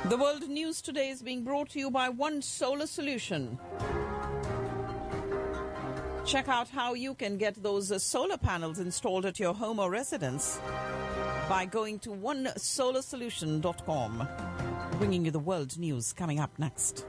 The World News Today is being brought to you by One Solar Solution. Check out how you can get those solar panels installed at your home or residence by going to onesolarsolution.com. Bringing you the world news coming up next.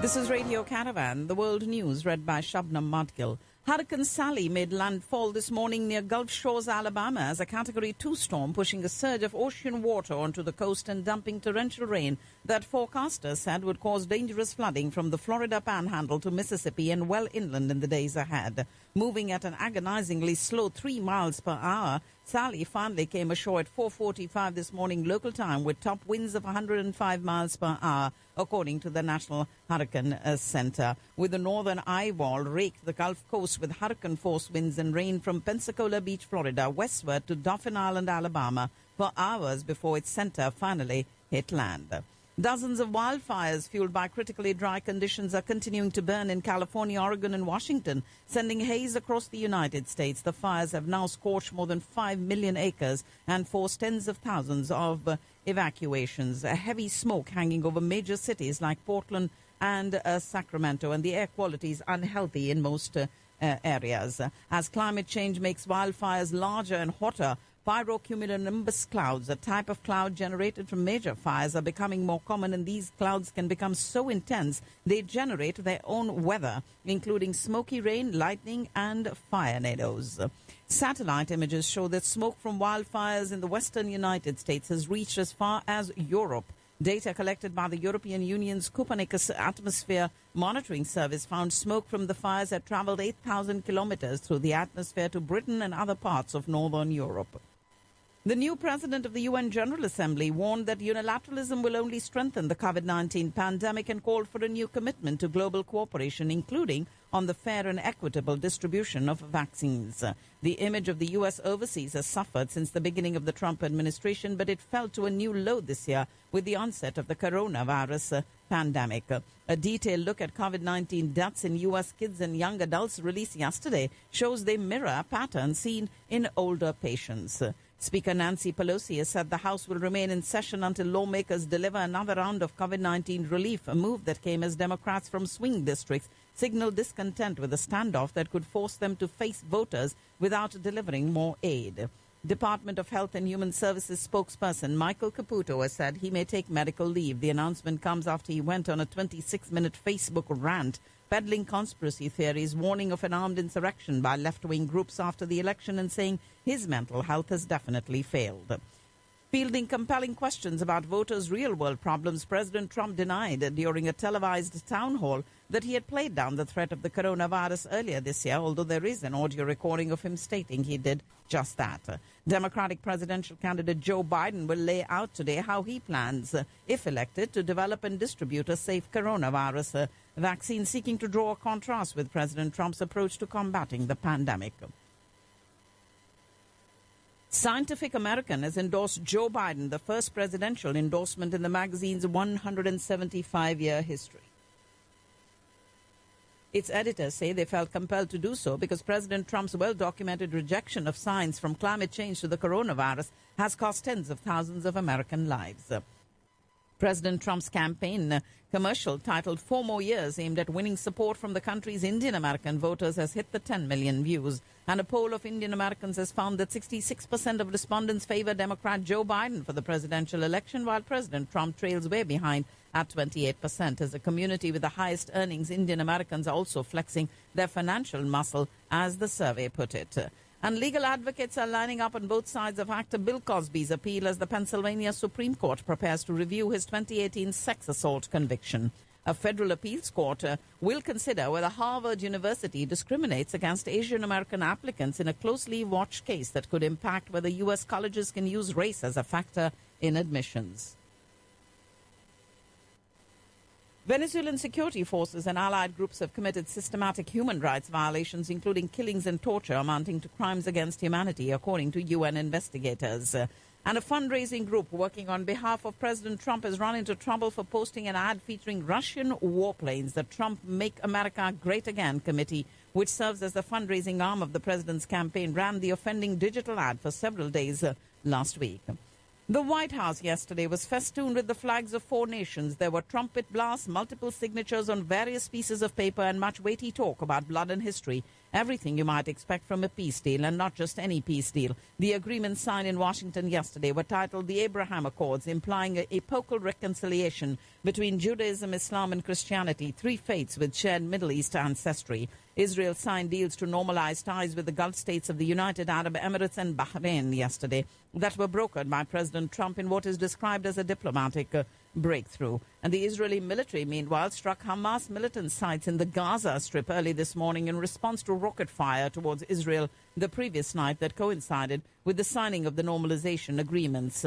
This is Radio Caravan, the world news read by Shabnam Modgil. Hurricane Sally made landfall this morning near Gulf Shores, Alabama, as a Category 2 storm, pushing a surge of ocean water onto the coast and dumping torrential rain that forecasters said would cause dangerous flooding from the Florida Panhandle to Mississippi and well inland in the days ahead. Moving at an agonizingly slow 3 miles per hour, Sally finally came ashore at 4:45 this morning local time with top winds of 105 miles per hour, according to the National Hurricane Center. With the northern eyewall raked the Gulf Coast with hurricane-force winds and rain from Pensacola Beach, Florida, westward to Dauphin Island, Alabama, for hours before its center finally hit land. Dozens of wildfires fueled by critically dry conditions are continuing to burn in California, Oregon, and Washington, sending haze across the United States. The fires have now scorched more than 5 million acres and forced tens of thousands of evacuations. A heavy smoke hanging over major cities like Portland and Sacramento, and the air quality is unhealthy in most areas. As climate change makes wildfires larger and hotter, pyrocumulonimbus clouds, a type of cloud generated from major fires, are becoming more common, and these clouds can become so intense they generate their own weather, including smoky rain, lightning, and firenadoes. Satellite images show that smoke from wildfires in the western United States has reached as far as Europe. Data collected by the European Union's Copernicus Atmosphere Monitoring Service found smoke from the fires had traveled 8,000 kilometers through the atmosphere to Britain and other parts of northern Europe. The new president of the UN General Assembly warned that unilateralism will only strengthen the COVID-19 pandemic and called for a new commitment to global cooperation, including on the fair and equitable distribution of vaccines. The image of the U.S. overseas has suffered since the beginning of the Trump administration, but it fell to a new low this year with the onset of the coronavirus pandemic. A detailed look at COVID-19 deaths in U.S. kids and young adults released yesterday shows they mirror a pattern seen in older patients. Speaker Nancy Pelosi has said the House will remain in session until lawmakers deliver another round of COVID-19 relief, a move that came as Democrats from swing districts signaled discontent with a standoff that could force them to face voters without delivering more aid. Department of Health and Human Services spokesperson Michael Caputo has said he may take medical leave. The announcement comes after he went on a 26-minute Facebook rant peddling conspiracy theories, warning of an armed insurrection by left-wing groups after the election and saying his mental health has definitely failed. Fielding compelling questions about voters' real-world problems, President Trump denied during a televised town hall that he had played down the threat of the coronavirus earlier this year, although there is an audio recording of him stating he did just that. Democratic presidential candidate Joe Biden will lay out today how he plans, if elected, to develop and distribute a safe coronavirus vaccine, seeking to draw a contrast with President Trump's approach to combating the pandemic. Scientific American has endorsed Joe Biden, the first presidential endorsement in the magazine's 175-year history. Its editors say they felt compelled to do so because President Trump's well-documented rejection of science, from climate change to the coronavirus, has cost tens of thousands of American lives. President Trump's campaign commercial titled 4 More Years, aimed at winning support from the country's Indian American voters, has hit the 10 million views. And a poll of Indian Americans has found that 66% of respondents favor Democrat Joe Biden for the presidential election, while President Trump trails way behind at 28%. As a community with the highest earnings, Indian Americans are also flexing their financial muscle, as the survey put it. And legal advocates are lining up on both sides of actor Bill Cosby's appeal as the Pennsylvania Supreme Court prepares to review his 2018 sex assault conviction. A federal appeals court will consider whether Harvard University discriminates against Asian American applicants in a closely watched case that could impact whether U.S. colleges can use race as a factor in admissions. Venezuelan security forces and allied groups have committed systematic human rights violations, including killings and torture amounting to crimes against humanity, according to UN investigators. And a fundraising group working on behalf of President Trump has run into trouble for posting an ad featuring Russian warplanes. The Trump Make America Great Again committee which serves as the fundraising arm of the president's campaign, ran the offending digital ad for several days last week. The White House yesterday was festooned with the flags of 4 nations. There were trumpet blasts, multiple signatures on various pieces of paper, and much weighty talk about blood and history. Everything you might expect from a peace deal, and not just any peace deal. The agreements signed in Washington yesterday were titled the Abraham Accords, implying a epochal reconciliation between Judaism, Islam and Christianity, 3 faiths with shared Middle East ancestry. Israel signed deals to normalize ties with the Gulf states of the United Arab Emirates and Bahrain yesterday that were brokered by President Trump in what is described as a diplomatic breakthrough. And the Israeli military, meanwhile, struck Hamas militant sites in the Gaza Strip early this morning in response to rocket fire towards Israel the previous night that coincided with the signing of the normalization agreements.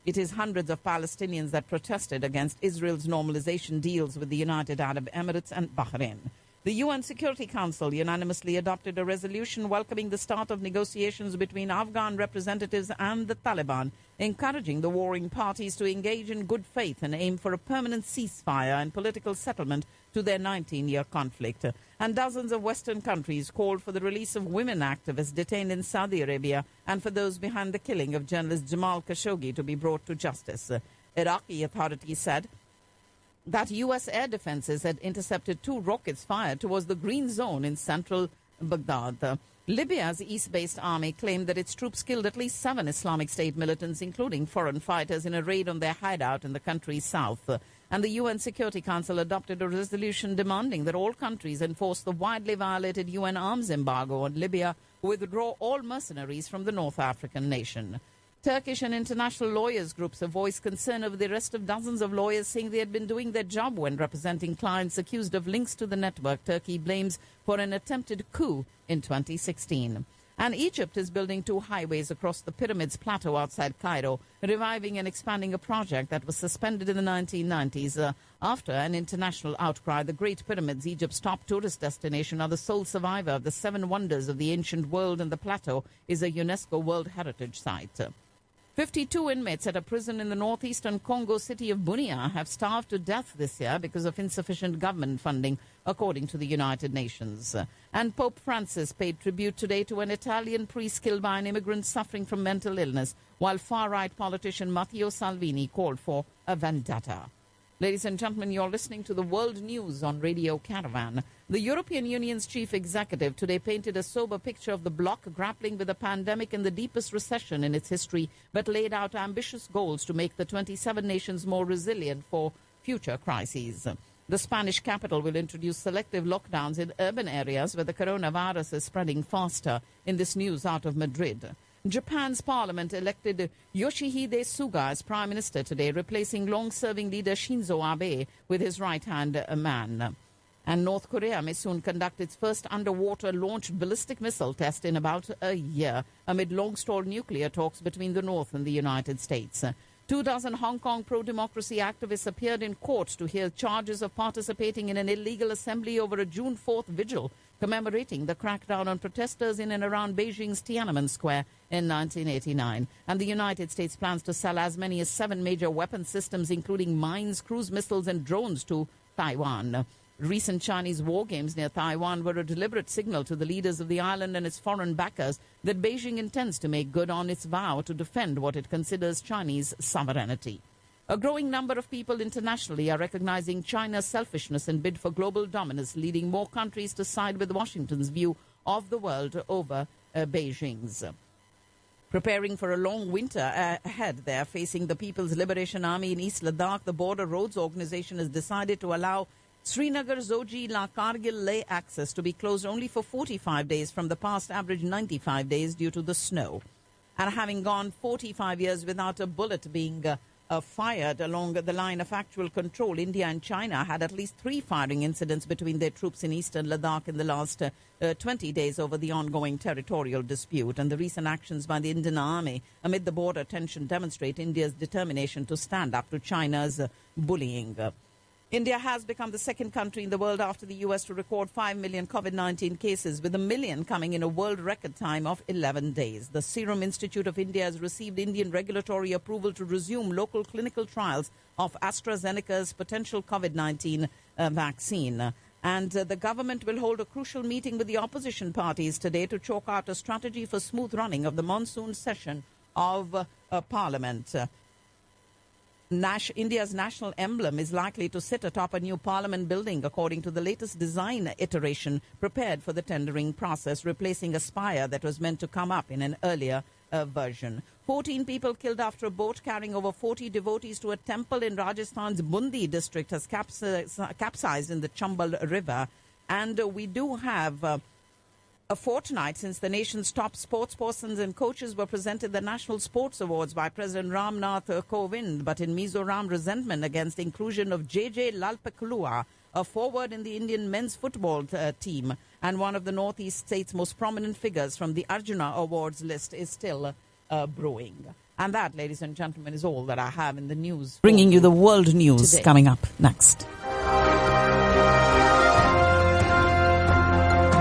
It is hundreds of Palestinians that protested against Israel's normalization deals with the United Arab Emirates and Bahrain. The UN Security Council unanimously adopted a resolution welcoming the start of negotiations between Afghan representatives and the Taliban, encouraging the warring parties to engage in good faith and aim for a permanent ceasefire and political settlement to their 19-year conflict. And dozens of Western countries called for the release of women activists detained in Saudi Arabia and for those behind the killing of journalist Jamal Khashoggi to be brought to justice. Iraqi authorities said that U.S. air defenses had intercepted 2 rockets fired towards the Green Zone in central Baghdad. Libya's east-based army claimed that its troops killed at least 7 Islamic State militants, including foreign fighters, in a raid on their hideout in the country's south. And the UN Security Council adopted a resolution demanding that all countries enforce the widely violated UN arms embargo on Libya, withdraw all mercenaries from the North African nation. Turkish and international lawyers groups have voiced concern over the arrest of dozens of lawyers, saying they had been doing their job when representing clients accused of links to the network Turkey blames for an attempted coup in 2016. And Egypt is building 2 highways across the Pyramids Plateau outside Cairo, reviving and expanding a project that was suspended in the 1990s after an international outcry. The Great Pyramids, Egypt's top tourist destination, are the sole survivor of the 7 wonders of the ancient world, and the plateau is a UNESCO World Heritage Site. 52 inmates at a prison in the northeastern Congo city of Bunia have starved to death this year because of insufficient government funding, according to the United Nations. And Pope Francis paid tribute today to an Italian priest killed by an immigrant suffering from mental illness, while far-right politician Matteo Salvini called for a vendetta. Ladies and gentlemen, you're listening to the World News on Radio Caravan. The European Union's chief executive today painted a sober picture of the bloc grappling with a pandemic and the deepest recession in its history, but laid out ambitious goals to make the 27 nations more resilient for future crises. The Spanish capital will introduce selective lockdowns in urban areas where the coronavirus is spreading faster. In this news out of Madrid, Japan's parliament elected Yoshihide Suga as prime minister today, replacing long-serving leader Shinzo Abe with his right-hand man. And North Korea may soon conduct its first underwater-launched ballistic missile test in about a year, amid long-stalled nuclear talks between the North and the United States. 24 Hong Kong pro-democracy activists appeared in court to hear charges of participating in an illegal assembly over a June 4th vigil commemorating the crackdown on protesters in and around Beijing's Tiananmen Square in 1989. And the United States plans to sell as many as 7 major weapon systems, including mines, cruise missiles and drones, to Taiwan. Recent Chinese war games near Taiwan were a deliberate signal to the leaders of the island and its foreign backers that Beijing intends to make good on its vow to defend what it considers Chinese sovereignty. A growing number of people internationally are recognizing China's selfishness and bid for global dominance, leading more countries to side with Washington's view of the world over Beijing's. Preparing for a long winter ahead there, facing the People's Liberation Army in East Ladakh, the Border Roads Organization has decided to allow Srinagar, Zoji, Kargil Leh access to be closed only for 45 days from the past average 95 days due to the snow. And having gone 45 years without a bullet being fired along the line of actual control, India and China had at least 3 firing incidents between their troops in eastern Ladakh in the last 20 days over the ongoing territorial dispute. And the recent actions by the Indian Army amid the border tension demonstrate India's determination to stand up to China's bullying. India has become the second country in the world after the U.S. to record 5 million COVID-19 cases, with 1 million coming in a world record time of 11 days. The Serum Institute of India has received Indian regulatory approval to resume local clinical trials of AstraZeneca's potential COVID-19 vaccine. And the government will hold a crucial meeting with the opposition parties today to chalk out a strategy for smooth running of the monsoon session of Parliament. India's national emblem is likely to sit atop a new parliament building, according to the latest design iteration prepared for the tendering process, replacing a spire that was meant to come up in an earlier version. 14 people killed after a boat carrying over 40 devotees to a temple in Rajasthan's Bundi district has capsized in the Chambal River. And we do have a fortnight since the nation's top sportspersons and coaches were presented the National Sports Awards by President Ramnath Kovind. But in Mizoram, resentment against inclusion of J.J. Lalpakulua, a forward in the Indian men's football team and one of the Northeast state's most prominent figures from the Arjuna Awards list, is still brewing. And that, ladies and gentlemen, is all that I have in the news. Bringing you the world news today. Coming up next.